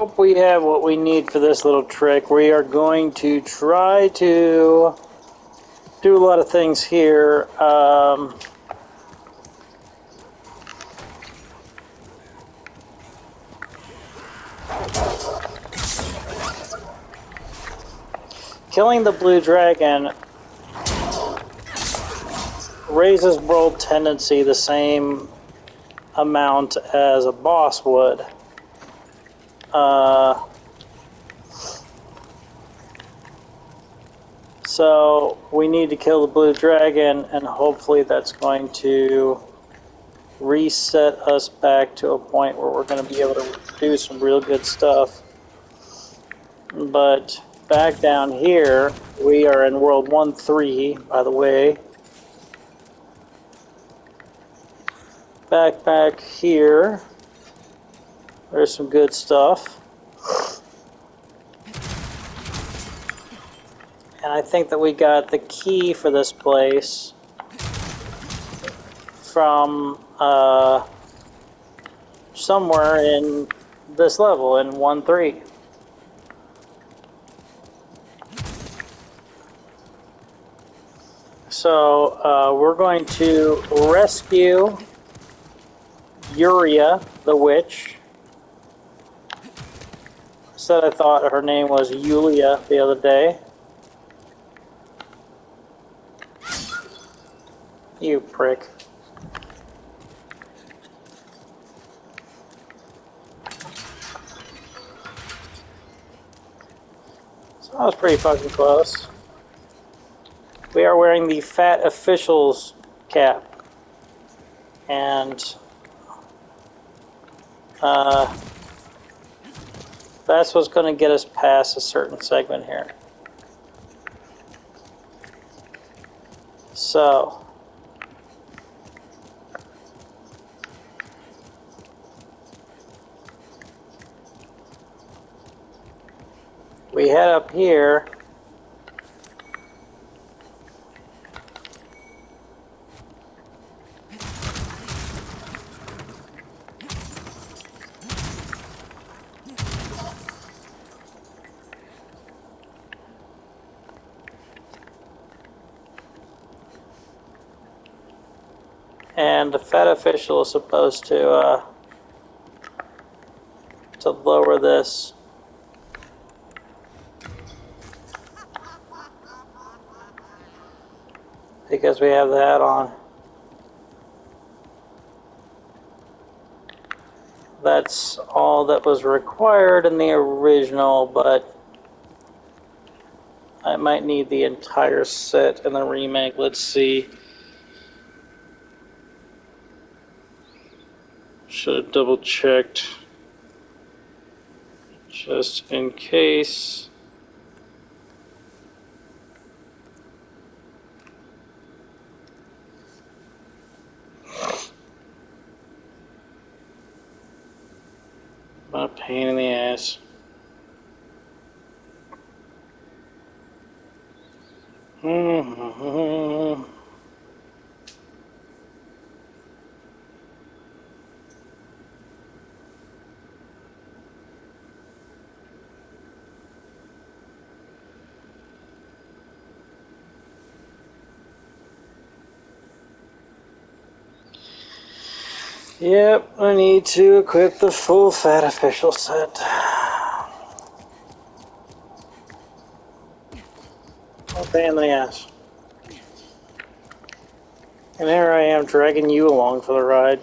Hope we have what we need for this little trick. We are going to try to do a lot of things here. Killing the blue dragon raises world tendency the same amount as a boss would. So we need to kill the blue dragon, and hopefully that's going to reset us back to a point where we're going to be able to do some real good stuff. But back down here, we are in World 1-3, by the way. Back here, there's some good stuff. And I think that we got the key for this place from somewhere in this level, in 1-3. So we're going to rescue Yuria, the witch. Said I thought her name was Yulia the other day. You prick. So that was pretty fucking close. We are wearing the Fat Officials cap. And that's what's going to get us past a certain segment here. So we head up here. And the Fat Official is supposed to lower this. Because we have that on. That's all that was required in the original, but I might need the entire set in the remake. Let's see. Should have double checked just in case. What a pain in the ass. Yep, I need to equip the full Fat Official set. Oh, pain in the ass. And here I am dragging you along for the ride.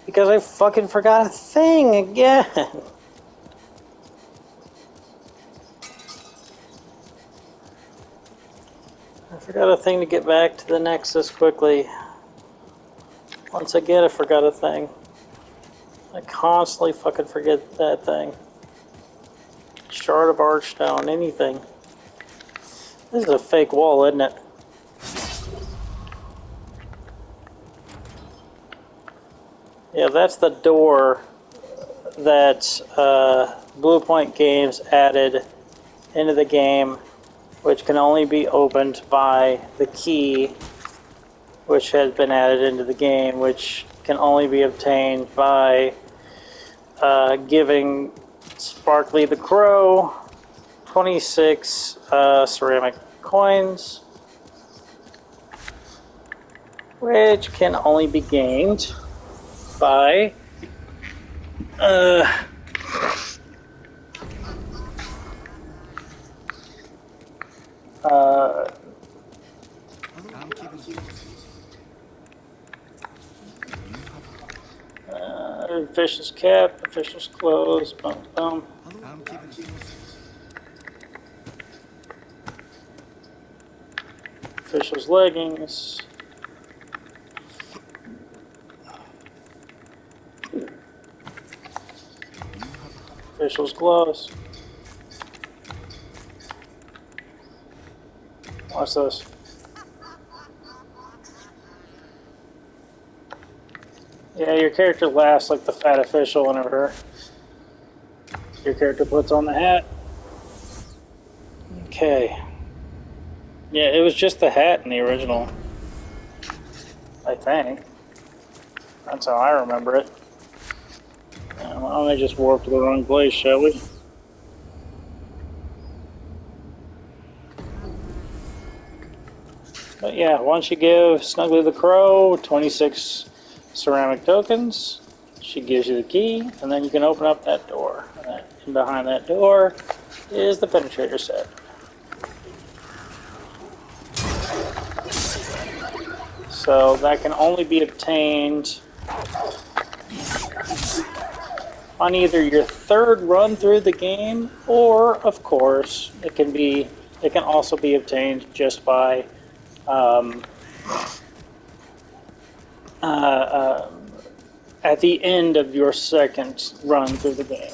Because I fucking forgot a thing again. I forgot a thing to get back to the Nexus quickly. Once again, I forgot a thing. I constantly fucking forget that thing. Shard of Archstone, anything. This is a fake wall, isn't it? Yeah, that's the door that Bluepoint Games added into the game, which can only be opened by the key, which has been added into the game, which can only be obtained by giving Sparkly the Crow, 26 ceramic coins, which can only be gained by official's cap, official's clothes, boom, boom. Official's leggings. Official's gloves. Watch this. Yeah, your character laughs like the fat official whenever your character puts on the hat. Okay. Yeah, it was just the hat in the original. I think. That's how I remember it. Well, they just warped to the wrong place, shall we? But yeah, once you give Snuggly the Crow 26 ceramic tokens, she gives you the key, and then you can open up that door. And behind that door is the penetrator set. So that can only be obtained on either your third run through the game, or of course it can also be obtained just by at the end of your second run through the game.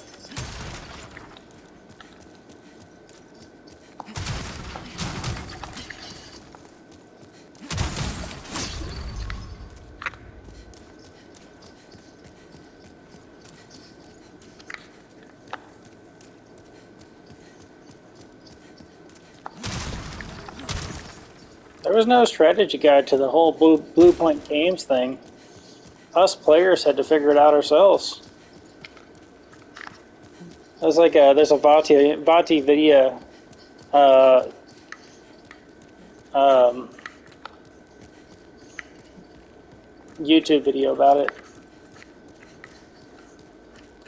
There was no strategy guide to the whole Blue Point Games thing. Us players had to figure it out ourselves. There's a Vati video YouTube video about it.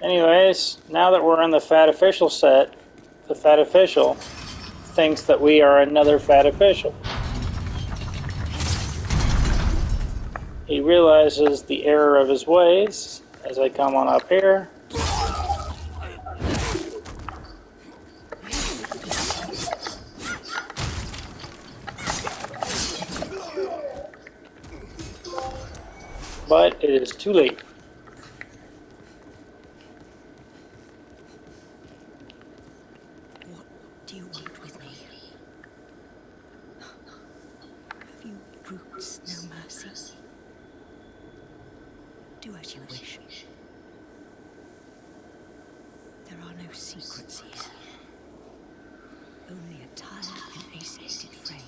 Anyways, now that we're in the Fat Official set, the Fat Official thinks that we are another Fat Official. He realizes the error of his ways as I come on up here. But it is too late. What do you want with me? Have you brutes no mercy? Do as you wish. There are no secrets here. Only a tired, emaciated frame.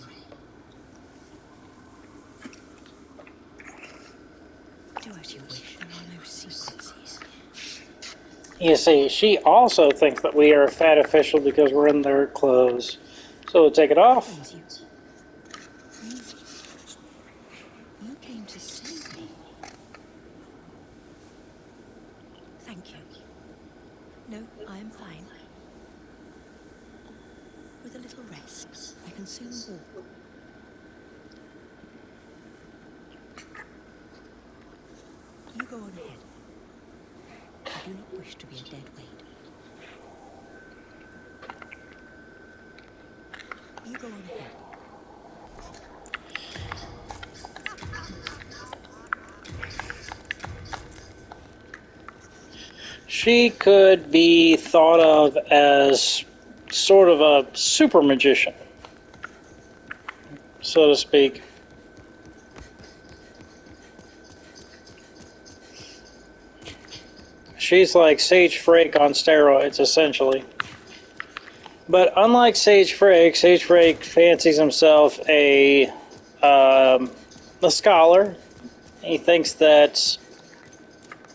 Do as you wish. There are no secrets here. You see, she also thinks that we are a Fat Official because we're in their clothes. So we'll take it off. You came to save me. Thank you. No, I am fine. With a little rest, I can soon walk. You go on ahead. I do not wish to be a dead weight. You go on ahead. She could be thought of as sort of a super magician, so to speak. She's like Sage Frake on steroids, essentially. But unlike Sage Frake fancies himself a scholar. He thinks that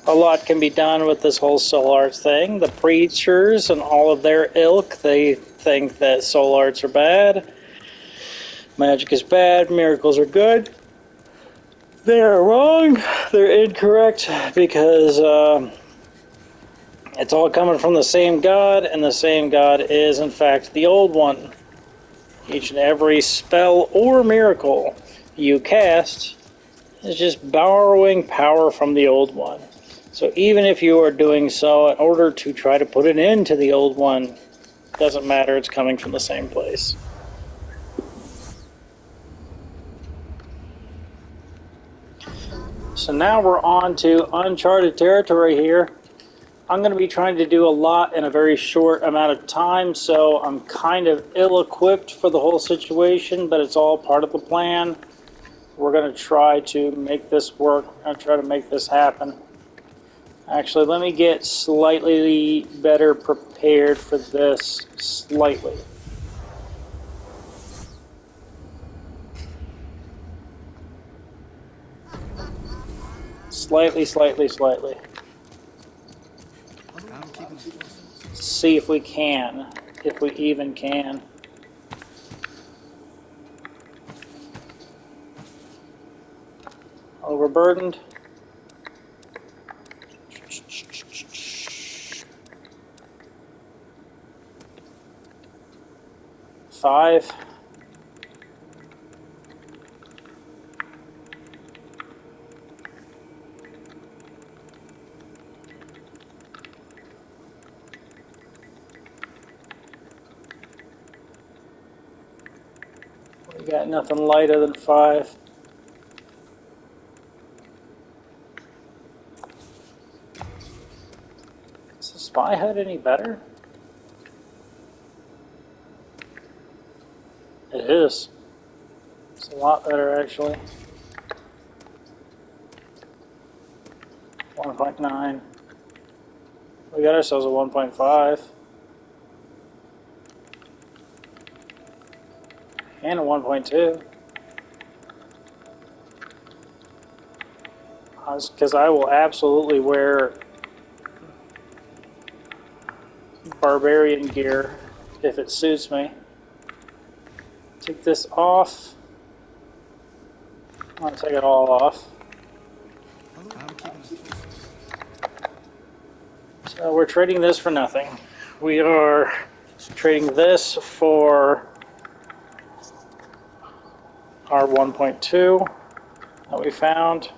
a lot can be done with this whole soul arts thing. The preachers and all of their ilk, they think that soul arts are bad, magic is bad, miracles are good. They are wrong. They're incorrect because it's all coming from the same God, and the same God is, in fact, the old one. Each and every spell or miracle you cast is just borrowing power from the old one. So even if you are doing so in order to try to put an end to the old one, doesn't matter, it's coming from the same place. So now we're on to uncharted territory here. I'm going to be trying to do a lot in a very short amount of time, so I'm kind of ill-equipped for the whole situation, but it's all part of the plan. We're going to try to make this work. I'm going to try to make this happen. Actually, let me get slightly better prepared for this. Slightly. Slightly. See if we can. If we even can. Overburdened. Five. We got nothing lighter than 5. Is the spy HUD any better? It is. It's a lot better, actually. 1.9. We got ourselves a 1.5. And a 1.2. Because I will absolutely wear barbarian gear if it suits me. Take this off. I'm going to take it all off. So we're trading this for nothing. We are trading this for our 1.2 that we found.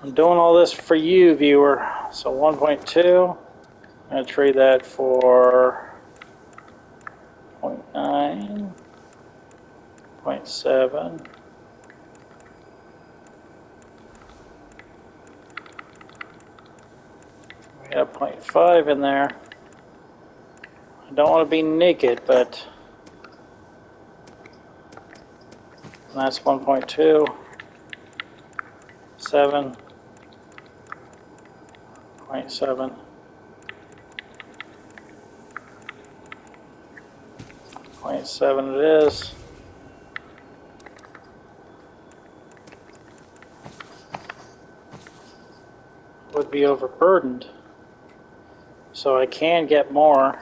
I'm doing all this for you, viewer. So 1.2, I'm going to trade that for 0.9, 0.7. We got 0.5 in there. I don't want to be naked, but that's 1.2, 7, 0.7. 0.7 it is. Would be overburdened. So I can get more.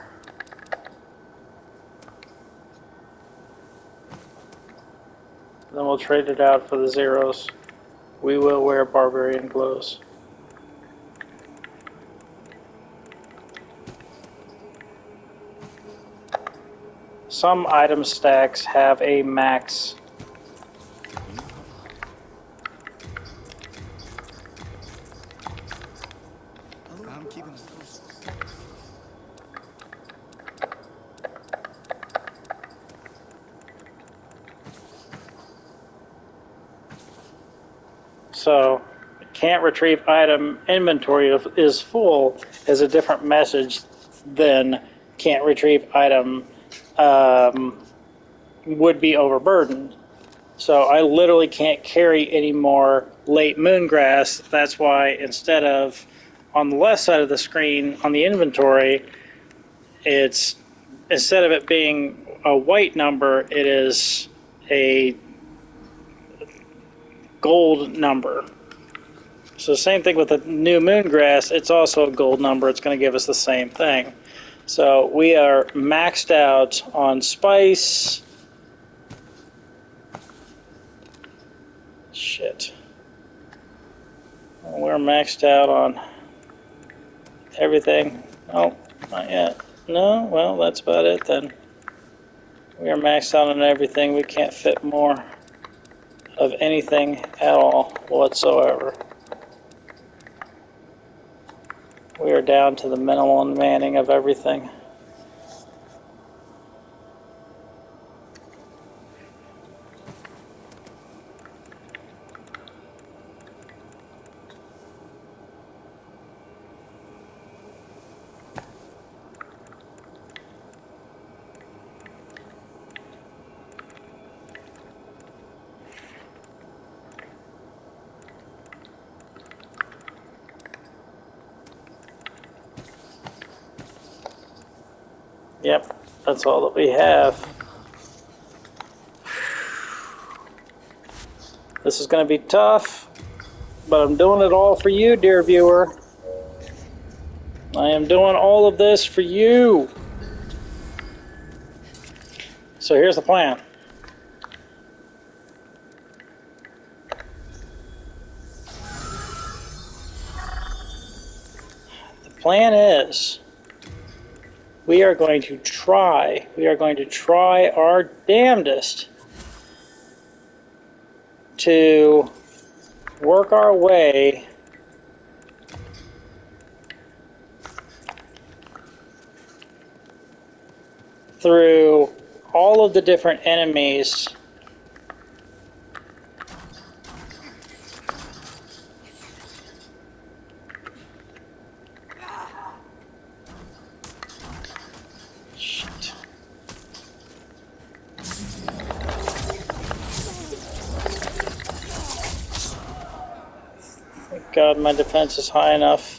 Then we'll trade it out for the zeros. We will wear barbarian clothes. Some item stacks have a max. So, can't retrieve item inventory is full is a different message than can't retrieve item would be overburdened. So I literally can't carry any more late moongrass. That's why instead of on the left side of the screen on the inventory, it's instead of it being a white number, it is a gold number. So same thing with the new moon grass, it's also a gold number. It's going to give us the same thing. So we are maxed out on spice. Shit. We're maxed out on everything. Oh, not yet. No, well, that's about it then. We are maxed out on everything. We can't fit more of anything at all whatsoever. We are down to the minimal manning of everything. Yep, that's all that we have. This is going to be tough, but I'm doing it all for you, dear viewer. I am doing all of this for you. So here's the plan. The plan is we are going to try our damnedest to work our way through all of the different enemies God, my defense is high enough.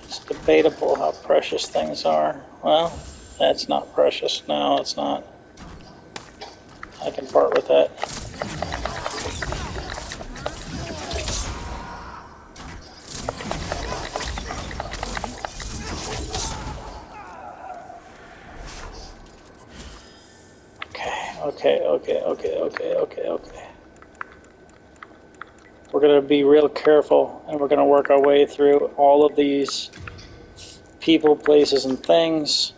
It's debatable how precious things are. Well, that's not precious. No, it's not. I can part with that. Okay. We're going to be real careful, and we're going to work our way through all of these people, places, and things.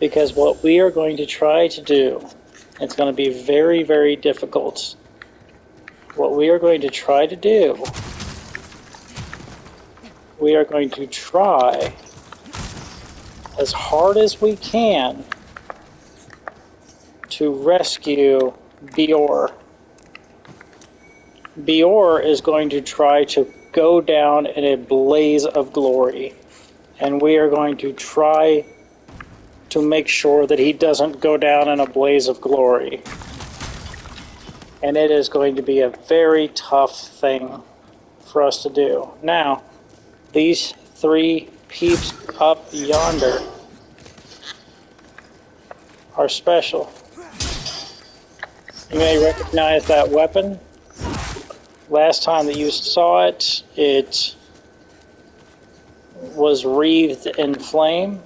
Because what we are going to try to do, it's going to be very, very difficult. What we are going to try to do, we are going to try as hard as we can to rescue Bior. Bior is going to try to go down in a blaze of glory, and we are going to try to make sure that he doesn't go down in a blaze of glory. And it is going to be a very tough thing for us to do. Now, these three peeps up yonder are special. You may recognize that weapon. Last time that you saw it, it was wreathed in flame.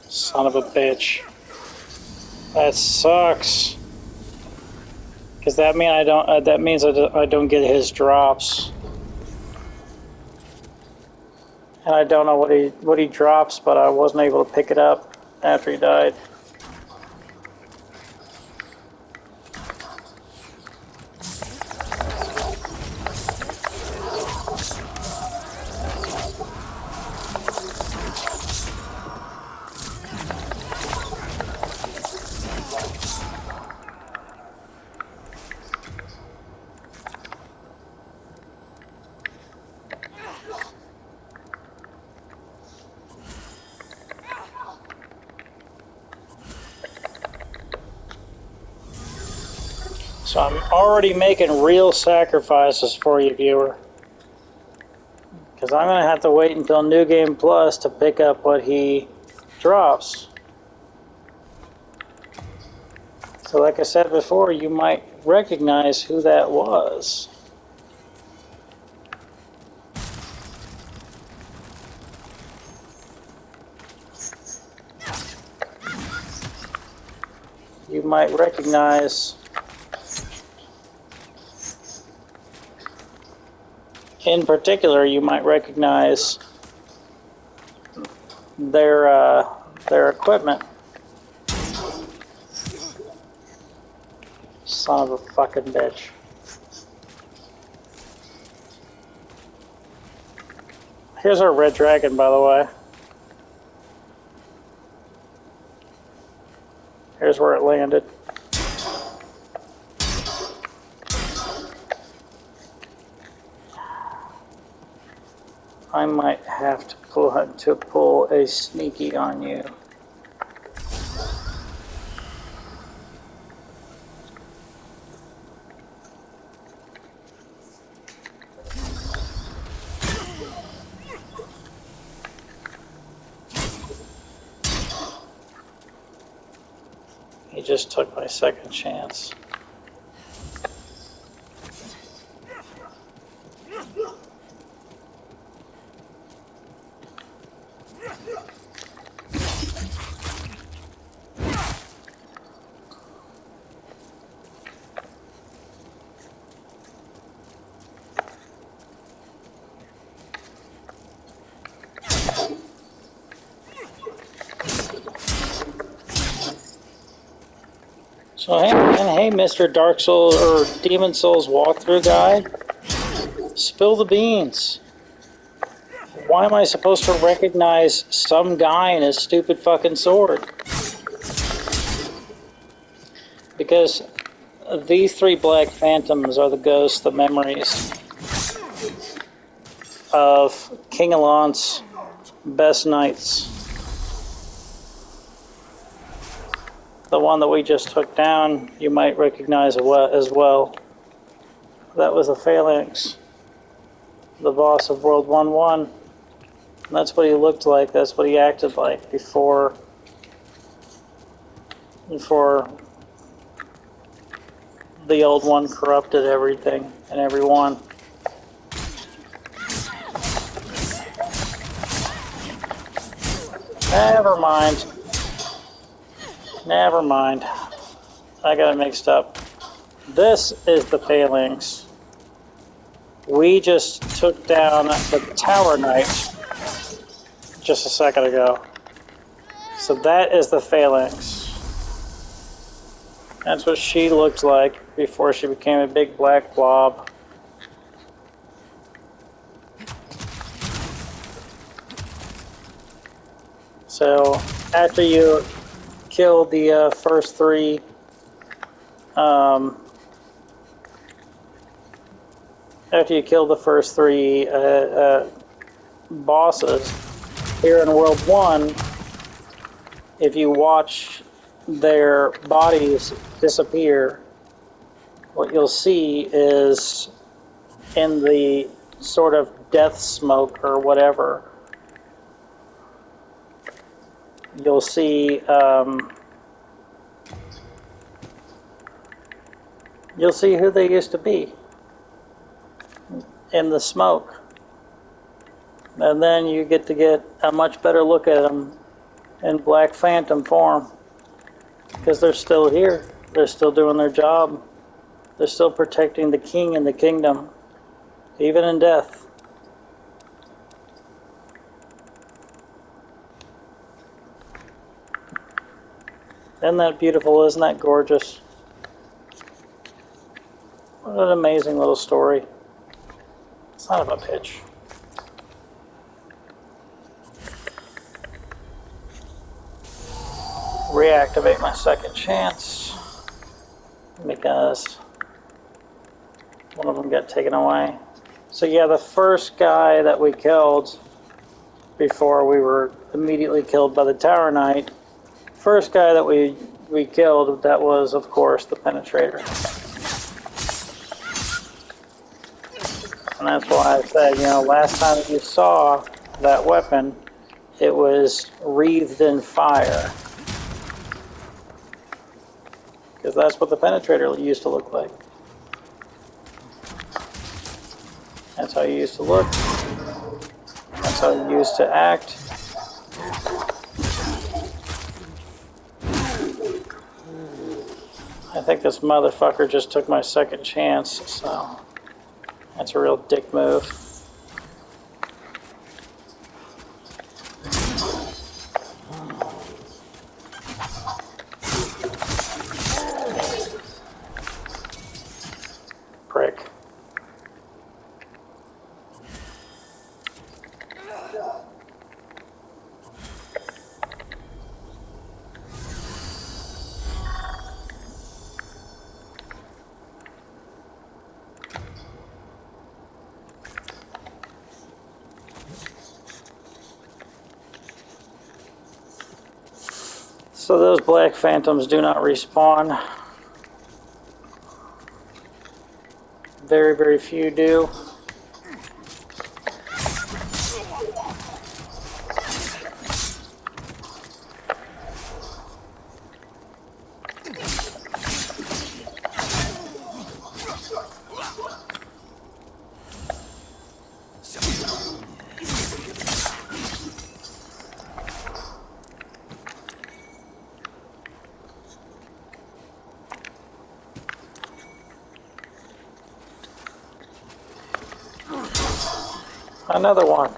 Son of a bitch. That sucks. Because that means I don't get his drops. And I don't know what he drops, but I wasn't able to pick it up after he died. So I'm already making real sacrifices for you, viewer. Because I'm going to have to wait until New Game Plus to pick up what he drops. So like I said before, you might recognize who that was. You might recognize, in particular, you might recognize their equipment. Son of a fucking bitch. Here's our red dragon, by the way. Here's where it landed. I might have to pull a sneaky on you. He just took my second chance. So hey man, hey Mr. Dark Souls or Demon Souls walkthrough guy, spill the beans. Why am I supposed to recognize some guy in his stupid fucking sword? Because these three black phantoms are the ghosts, the memories of King Alon's best knights. The one that we just took down, you might recognize as well. That was a Phalanx, the boss of World 1-1. And that's what he looked like, that's what he acted like before the old one corrupted everything and everyone. Never mind. Never mind. I got it mixed up. This is the Phalanx. We just took down the Tower Knight just a second ago. So that is the Phalanx. That's what she looked like before she became a big black blob. So after you kill the first three bosses here in World 1, if you watch their bodies disappear, what you'll see is in the sort of death smoke or whatever, you'll see who they used to be in the smoke. And then you get to get a much better look at them in Black Phantom form. Because they're still here. They're still doing their job. They're still protecting the king and the kingdom, even in death. Isn't that beautiful? Isn't that gorgeous? What an amazing little story. Son of a bitch. Reactivate my second chance because one of them got taken away. So yeah, the first guy that we killed before we were immediately killed by the Tower Knight, first guy that we killed, that was of course the Penetrator. And that's why I said, you know, last time you saw that weapon, it was wreathed in fire. Because that's what the penetrator used to look like. That's how you used to look. That's how you used to act. I think this motherfucker just took my second chance, so that's a real dick move. Prick. So those black phantoms do not respawn. Very, very few do. Another one.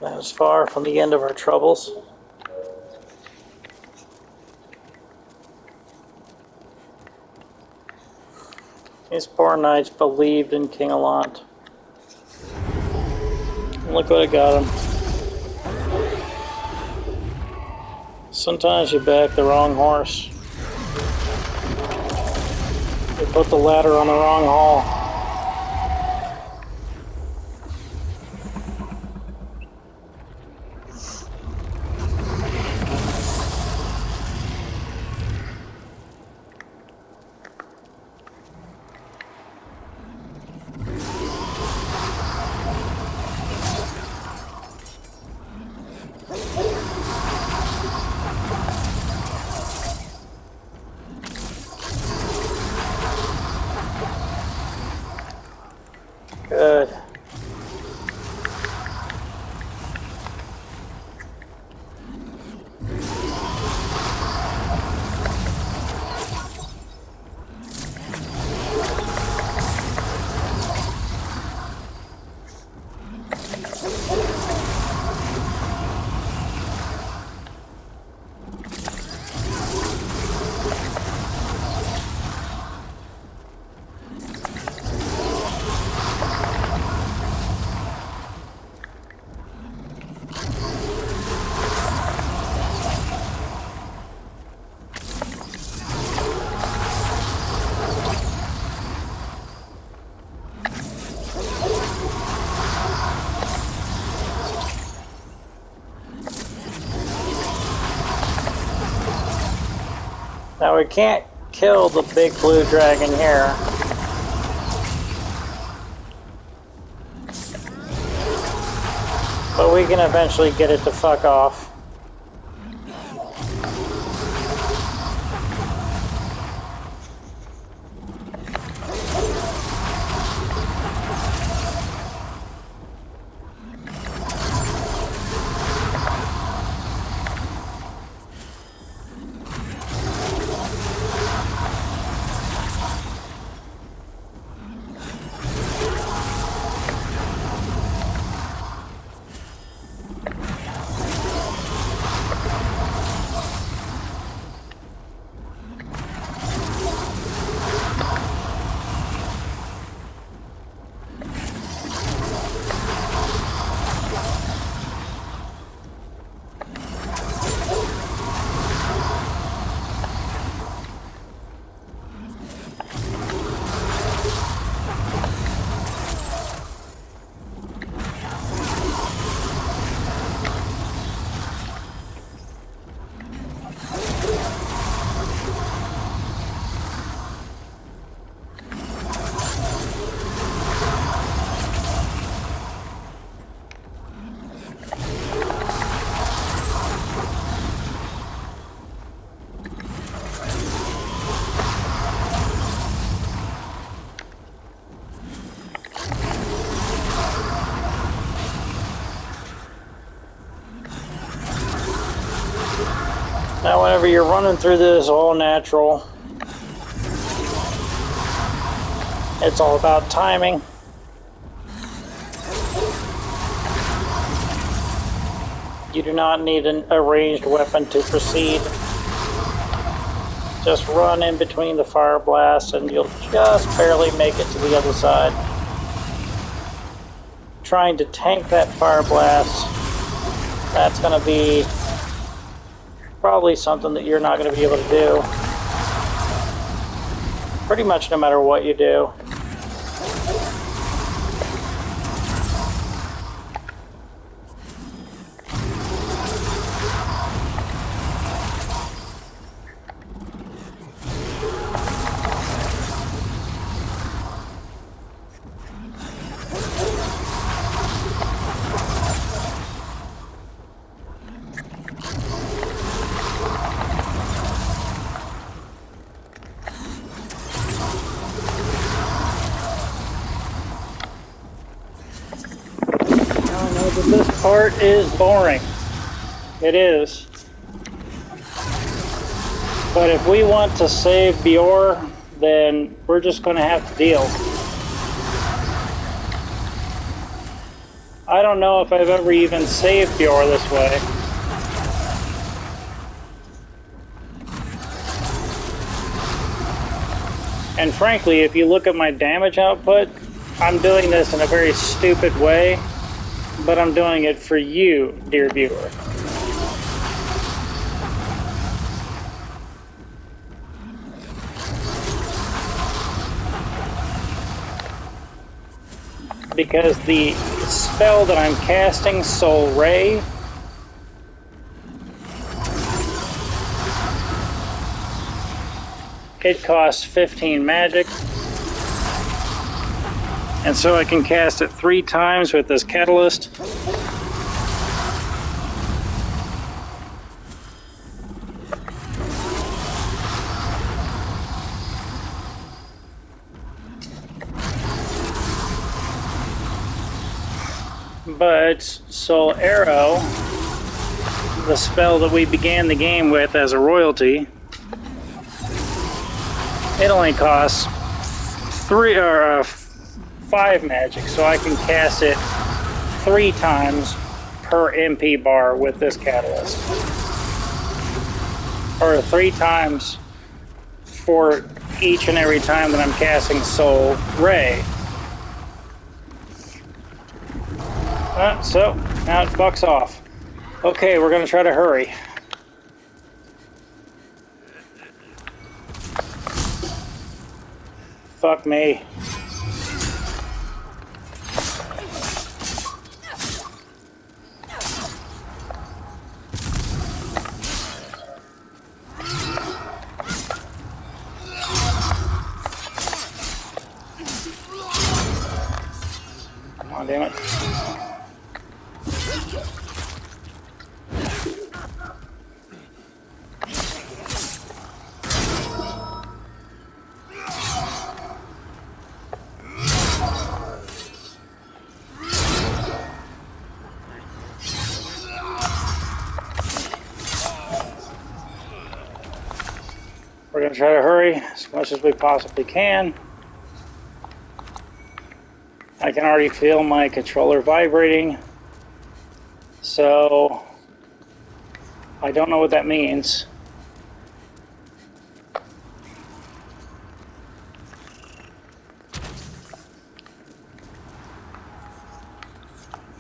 That is far from the end of our troubles. These poor knights believed in King Allant. Look what it got him. Sometimes you back the wrong horse. You put the ladder on the wrong hole. Good. Now we can't kill the big blue dragon here. But we can eventually get it to fuck off. Now, whenever you're running through this all natural, it's all about timing. You do not need a ranged weapon to proceed. Just run in between the fire blasts and you'll just barely make it to the other side. Trying to tank that fire blast, that's going to be probably something that you're not going to be able to do. Pretty much no matter what you do. This part is boring. It is. But if we want to save Bior, then we're just going to have to deal. I don't know if I've ever even saved Bior this way. And frankly, if you look at my damage output, I'm doing this in a very stupid way. But I'm doing it for you, dear viewer. Because the spell that I'm casting, Soul Ray, it costs 15 magic. And so I can cast it 3 times with this catalyst. But Soul Arrow, the spell that we began the game with as a royalty, it only costs 5 magic, so I can cast it 3 times per MP bar with this catalyst. Or 3 times for each and every time that I'm casting Soul Ray. So, now it bucks off. Okay, we're going to try to hurry. Fuck me. Come on, damn it. We're going to try to hurry as much as we possibly can. I can already feel my controller vibrating, so I don't know what that means.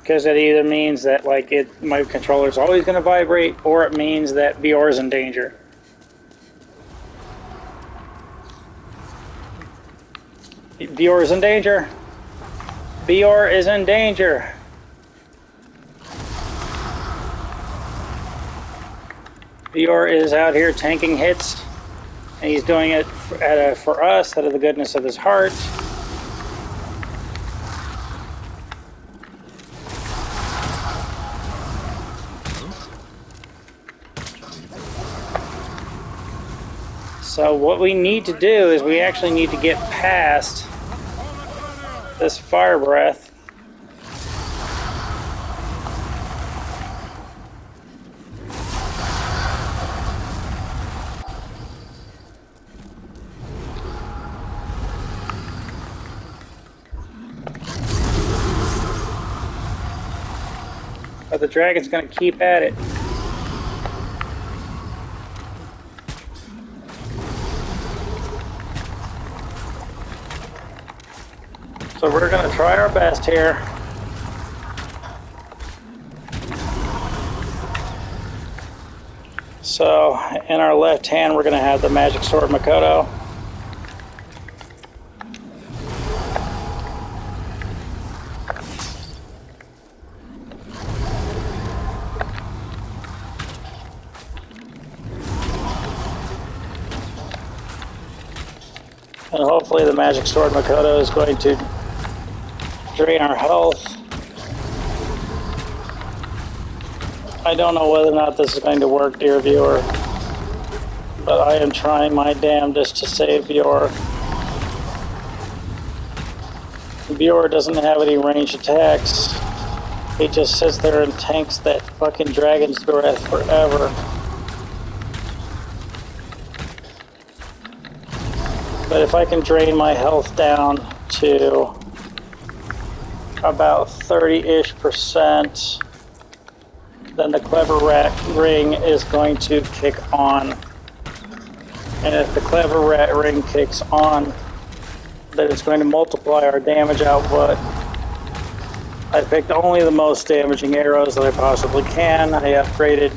Because it either means that my controller's always going to vibrate, or it means that Bior is in danger. Bior is in danger. Bior is in danger. Bior is out here tanking hits, and he's doing it for us out of the goodness of his heart. So what we need to do is we actually need to get past this fire breath. But the dragon's gonna keep at it. So we're gonna try our best here. So in our left hand, we're gonna have the magic sword Makoto. And hopefully the magic sword Makoto is going to drain our health. I don't know whether or not this is going to work, dear viewer, but I am trying my damnedest to save Bjork. Bjork doesn't have any ranged attacks. He just sits there and tanks that fucking dragon's breath forever. But if I can drain my health down to about 30-ish%, then the clever rat ring is going to kick on. And if the clever rat ring kicks on, then it's going to multiply our damage output. I picked only the most damaging arrows that I possibly can. I upgraded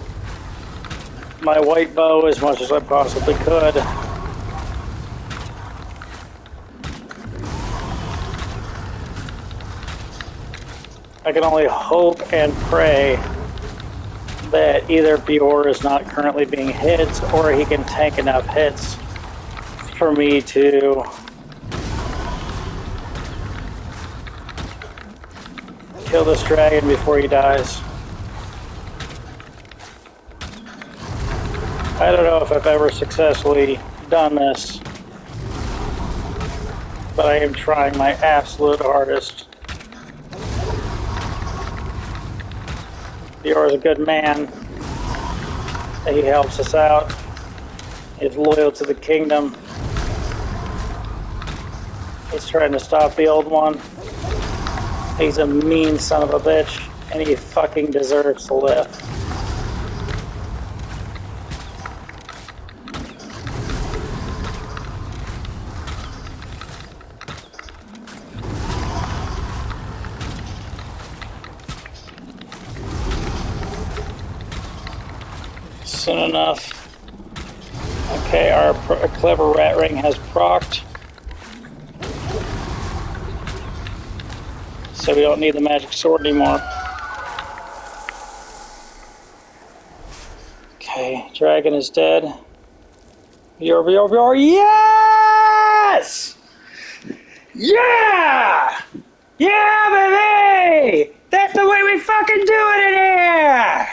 my white bow as much as I possibly could. I can only hope and pray that either Bjork is not currently being hit, or he can tank enough hits for me to kill this dragon before he dies. I don't know if I've ever successfully done this, but I am trying my absolute hardest. Bjork is a good man. He helps us out. He's loyal to the kingdom. He's trying to stop the old one. He's a mean son of a bitch, and he fucking deserves to live. Soon enough. Okay, our clever rat ring has procced. So we don't need the magic sword anymore. Okay, dragon is dead. Yes! Yeah! Yeah, baby! That's the way we fucking do it in here!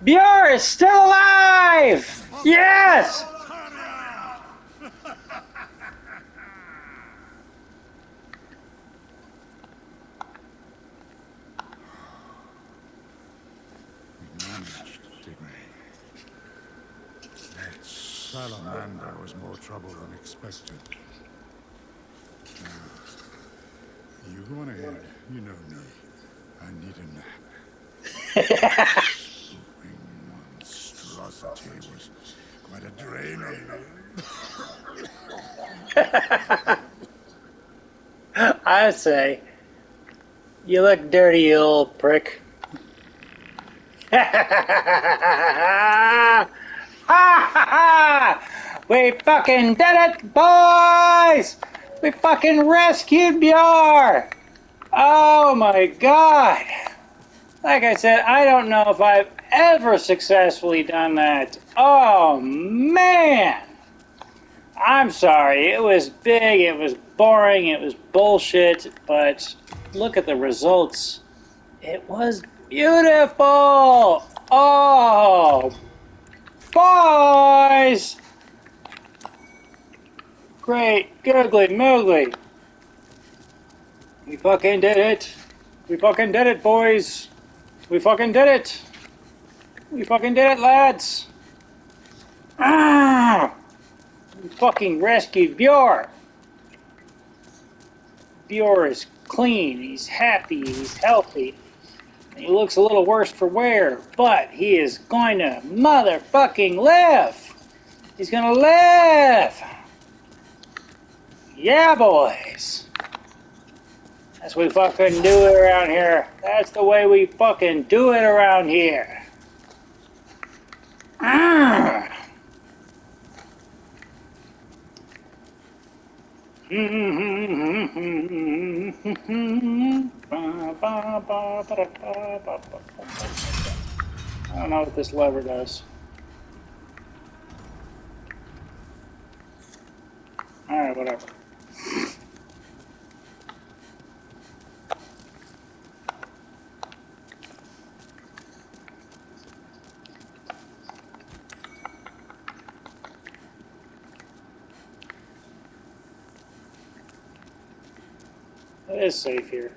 Bjork is still alive! Yes! Salamander was more trouble than expected. You go on ahead. You know me. I need a nap. Swooping monstrosity was quite a drain on me. I say, you look dirty, you old prick. We fucking did it, boys! We fucking rescued Bjork! Oh my god! Like I said, I don't know if I've ever successfully done that. Oh man! I'm sorry, it was big, it was boring, it was bullshit, but look at the results. It was beautiful! Oh, boys! Great, googly moogly. We fucking did it. We fucking did it, boys. We fucking did it. We fucking did it, lads. Ah! We fucking rescued Bjork. Bjork is clean, he's happy, he's healthy. He looks a little worse for wear, but he is going to motherfucking live. He's gonna live. Yeah, boys. That's what we fucking do it around here. That's the way we fucking do it around here. Ah. I don't know what this lever does. Alright, whatever. It is safe here.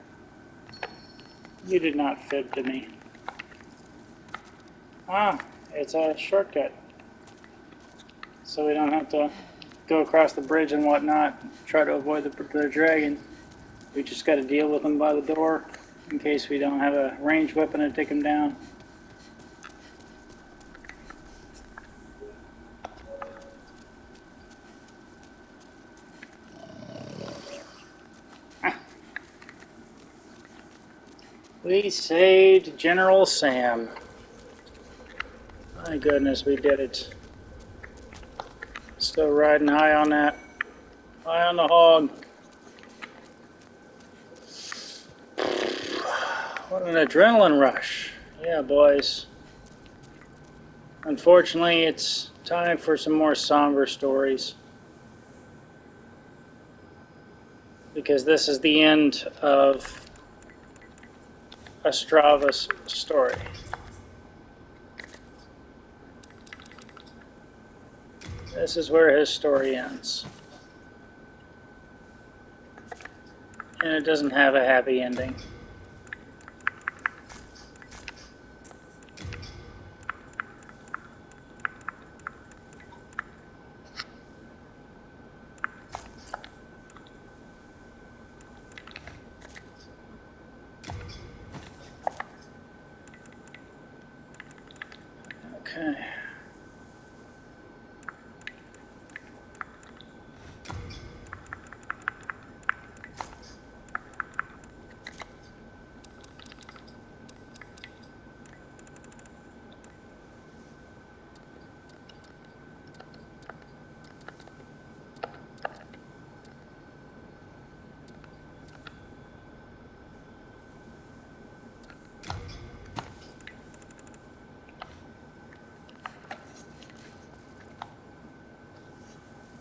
You did not fib to me. Ah, it's a shortcut. So we don't have to go across the bridge and whatnot, try to avoid the dragon. We just got to deal with them by the door in case we don't have a ranged weapon to take them down. We saved General Sam. My goodness, we did it. Still riding high on that. High on the hog. What an adrenaline rush. Yeah, boys. Unfortunately, it's time for some more somber stories. Because this is the end of Astrava's story. This is where his story ends. And it doesn't have a happy ending. Okay.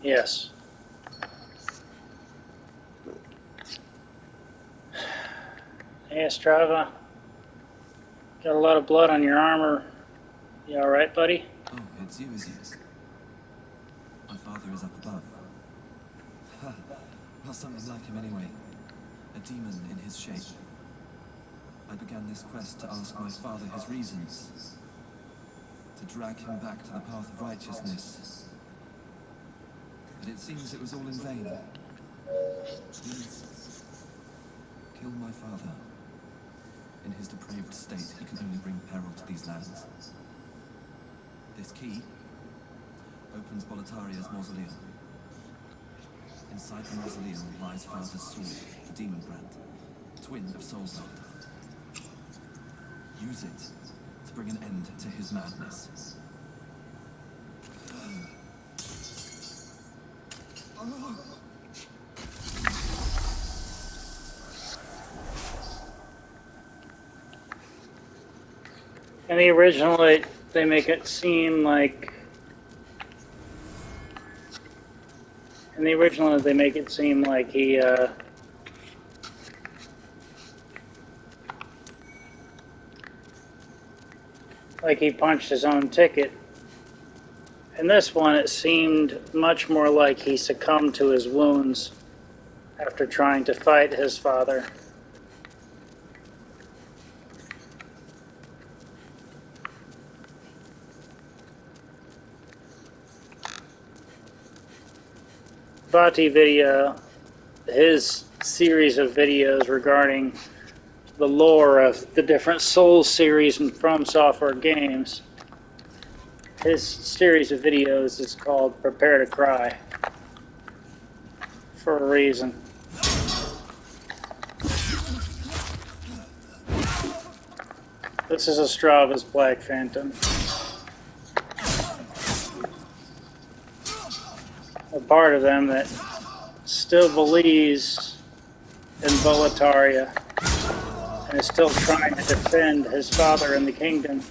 Yes. Hey, Astrava. Got a lot of blood on your armor. You alright, buddy? Oh, it's you, is it? My father is up above. Ha! Well, something like him anyway. A demon in his shape. I began this quest to ask my father his reasons. To drag him back to the path of righteousness. But it seems it was all in vain. Please, kill my father. In his depraved state, he can only bring peril to these lands. This key opens Bolitaria's mausoleum. Inside the mausoleum lies Father's sword, the demon brand, twin of Soulblight. Use it to bring an end to his madness. In the original, they make it seem like... In the original, they make it seem like he, like he punched his own ticket. In this one, it seemed much more like he succumbed to his wounds after trying to fight his father. Vati video, his series of videos regarding the lore of the different Souls series and From Software games. His series of videos is called Prepare to Cry for a reason. This is Estrava's Black Phantom. A part of them that still believes in Volataria and is still trying to defend his father in the kingdom.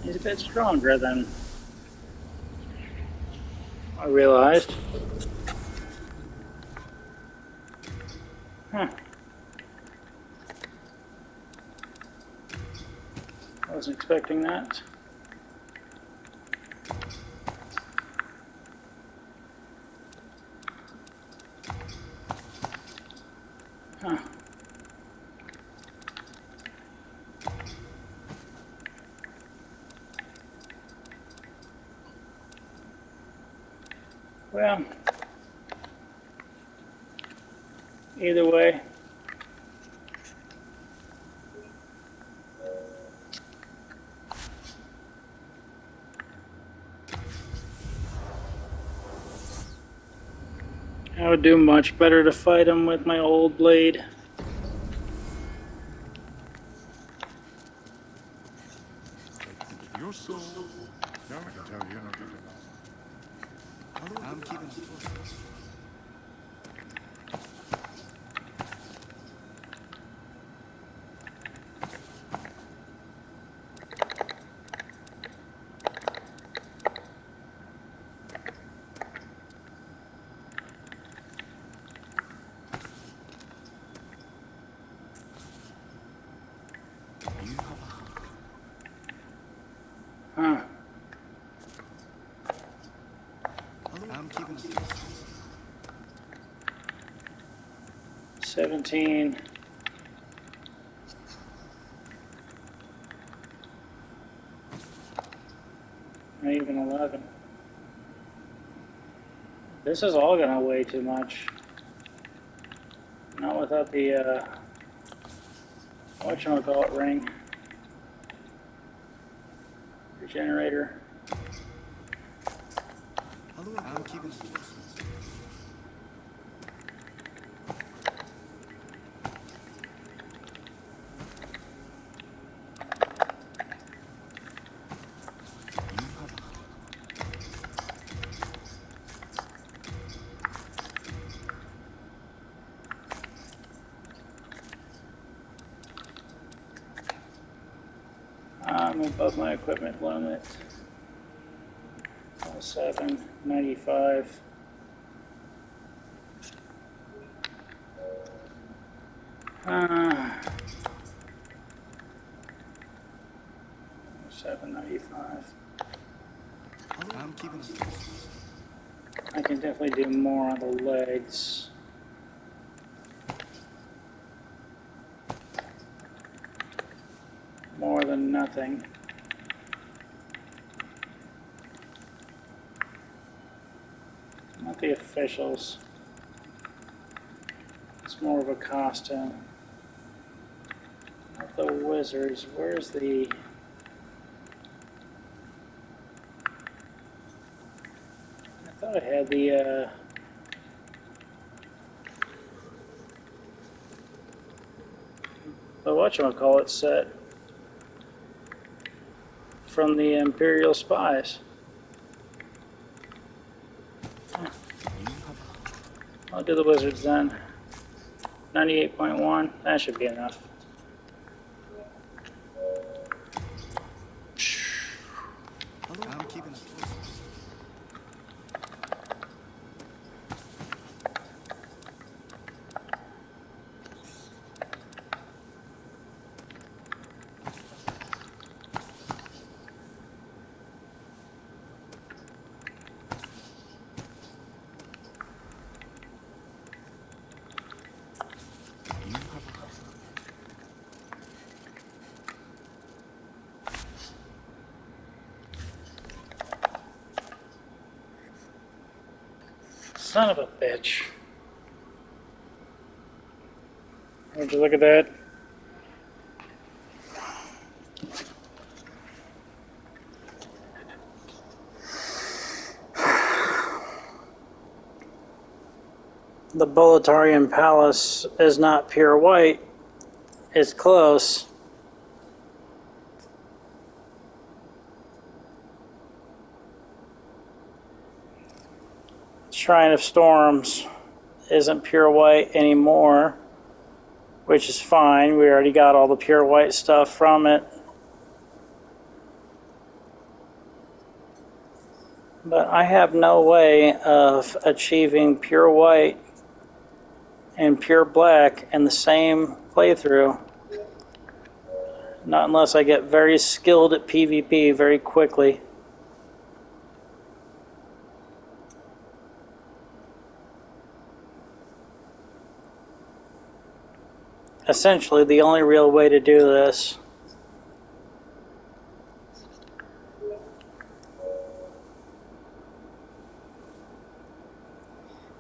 He's a bit stronger than I realized. Huh. I wasn't expecting that. Huh. Well, either way, I would do much better to fight him with my old blade. Your soul. No, I can tell you're not getting along. I'm keeping it. Huh. I'm keeping it. 17. Not even 11. This is all gonna weigh too much. Not without the, whatchamacallit ring. Regenerator. I'm keeping it. I'm above my equipment limit. 7, 95. Uh, 795. I'm keeping it. I can definitely do more on the legs. More than nothing. Not the officials. It's more of a costume. Not the wizards. Where's the... I thought I had the, whatchamacallit set from the Imperial Spies. Huh. I'll do the wizards then. 98.1, that should be enough. I'm keeping it. Son of a bitch. Would you look at that? The Boletarian Palace is not pure white. It's close. Shrine of Storms isn't pure white anymore, which is fine. We already got all the pure white stuff from it. But I have no way of achieving pure white and pure black in the same playthrough. Not unless I get very skilled at PvP very quickly. Essentially, the only real way to do this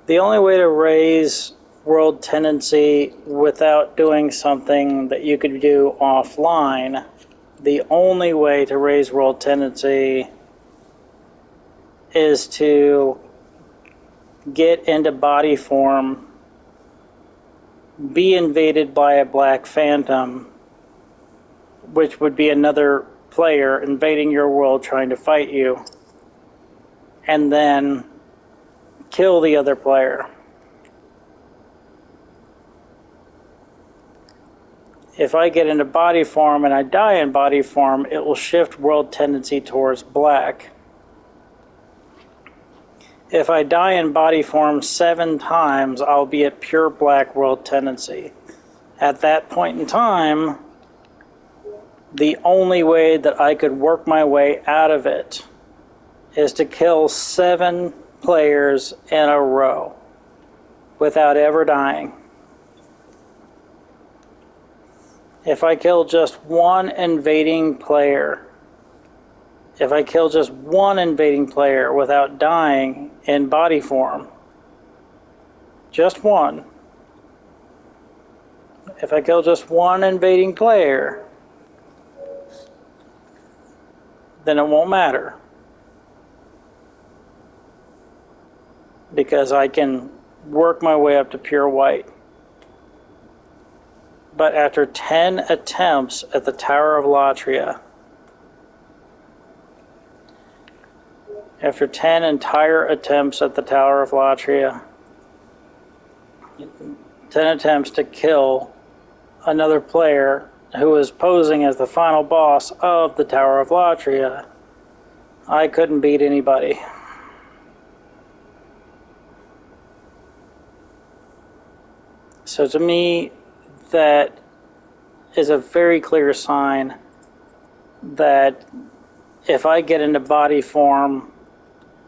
the only way to raise world tendency without doing something that you could do offline, the only way to raise world tendency is to get into body form, be invaded by a black phantom, which would be another player invading your world trying to fight you, and then kill the other player. If I get into body form and I die in body form, it will shift world tendency towards black. If I die in body form 7 times, I'll be at pure black world tendency. At that point in time, the only way that I could work my way out of it is to kill 7 players in a row without ever dying. If I kill just one invading player, without dying in body form, just one. If I kill just one invading player, then it won't matter. Because I can work my way up to pure white. But after 10 attempts at the Tower of Latria, after 10 entire attempts at the Tower of Latria, 10 attempts to kill another player who was posing as the final boss of the Tower of Latria, I couldn't beat anybody. So to me, that is a very clear sign that if I get into body form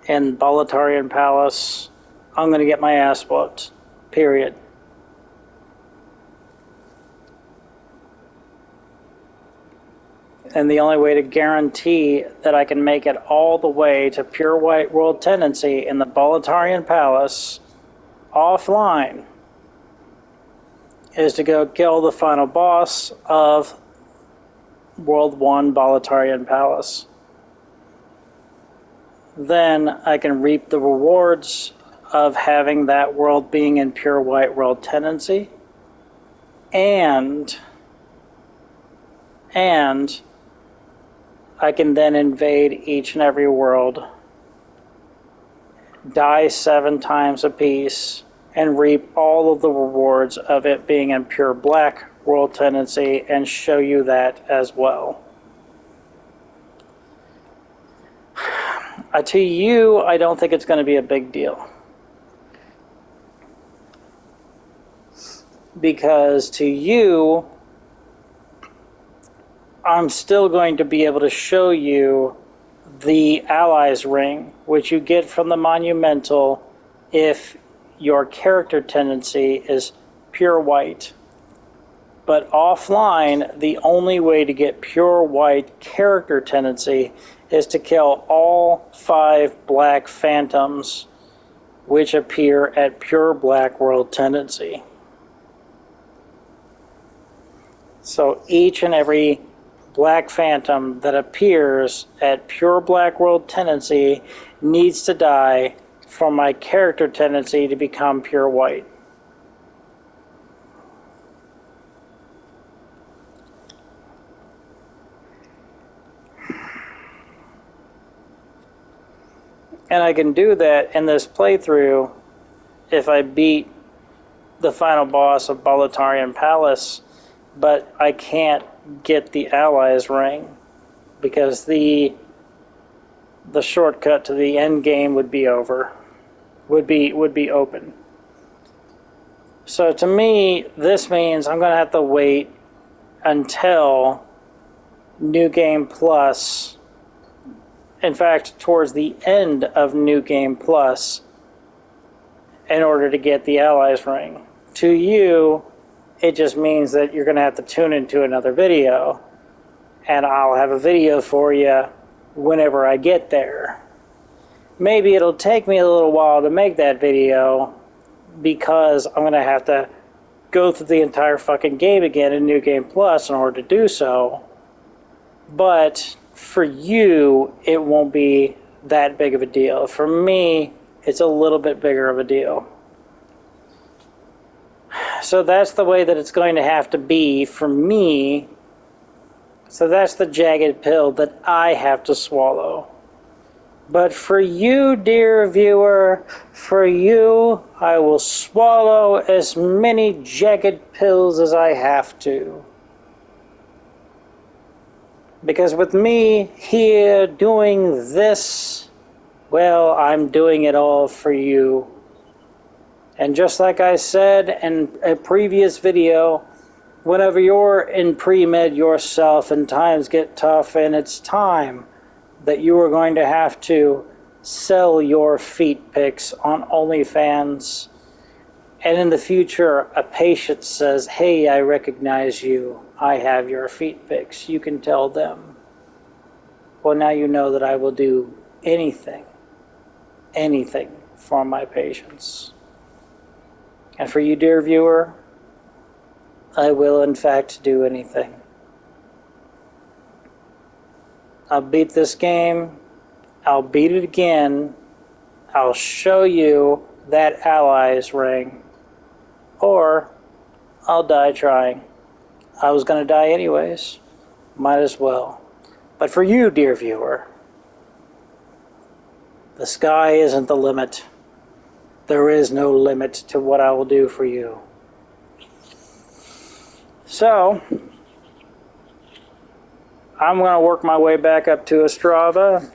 in Boletarian Palace, I'm going to get my ass whooped. Period. And the only way to guarantee that I can make it all the way to pure white world tendency in the Boletarian Palace offline is to go kill the final boss of World 1 Boletarian Palace. Then I can reap the rewards of having that world being in pure white world tendency, and I can then invade each and every world, die 7 times apiece, and reap all of the rewards of it being in pure black world tendency, and show you that as well. To you, I don't think it's going to be a big deal. Because to you, I'm still going to be able to show you the Allies ring, which you get from the Monumental if your character tendency is pure white. But offline, the only way to get pure white character tendency is to kill all 5 black phantoms which appear at pure Black World tendency. So each and every Black Phantom that appears at pure Black World tendency needs to die for my character tendency to become pure white. And I can do that in this playthrough if I beat the final boss of Boletarian Palace, but I can't get the Allies ring because the shortcut to the end game would be over, would be open. So to me, this means I'm going to have to wait until New Game Plus. In fact, towards the end of New Game Plus, in order to get the Allies ring. To you, it just means that you're going to have to tune into another video, and I'll have a video for you whenever I get there. Maybe it'll take me a little while to make that video because I'm going to have to go through the entire fucking game again in New Game Plus in order to do so. But for you, it won't be that big of a deal. For me, it's a little bit bigger of a deal. So that's the way that it's going to have to be for me. So that's the jagged pill that I have to swallow. But for you, dear viewer, for you, I will swallow as many jagged pills as I have to. Because with me here doing this, well, I'm doing it all for you. And just like I said in a previous video, whenever you're in pre-med yourself and times get tough and it's time that you are going to have to sell your feet pics on OnlyFans, and in the future a patient says, hey, I recognize you, I have your feet pics, you can tell them, well, now you know that I will do anything for my patients. And for you, dear viewer, I will in fact do anything. I'll beat this game, I'll beat it again, I'll show you that Allies ring, or I'll die trying. I was going to die anyways, might as well. But for you, dear viewer, the sky isn't the limit. There is no limit to what I will do for you. So, I'm going to work my way back up to Ostrava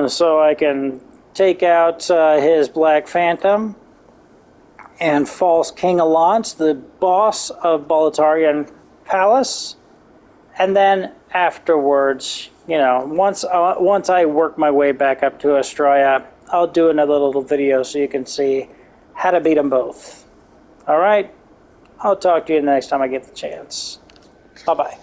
so I can take out his Black Phantom and False King Alliance, the boss of Boletarian Palace. And then afterwards, you know, once I work my way back up to Ostrava, I'll do another little video so you can see how to beat them both. All right? I'll talk to you the next time I get the chance. Bye-bye.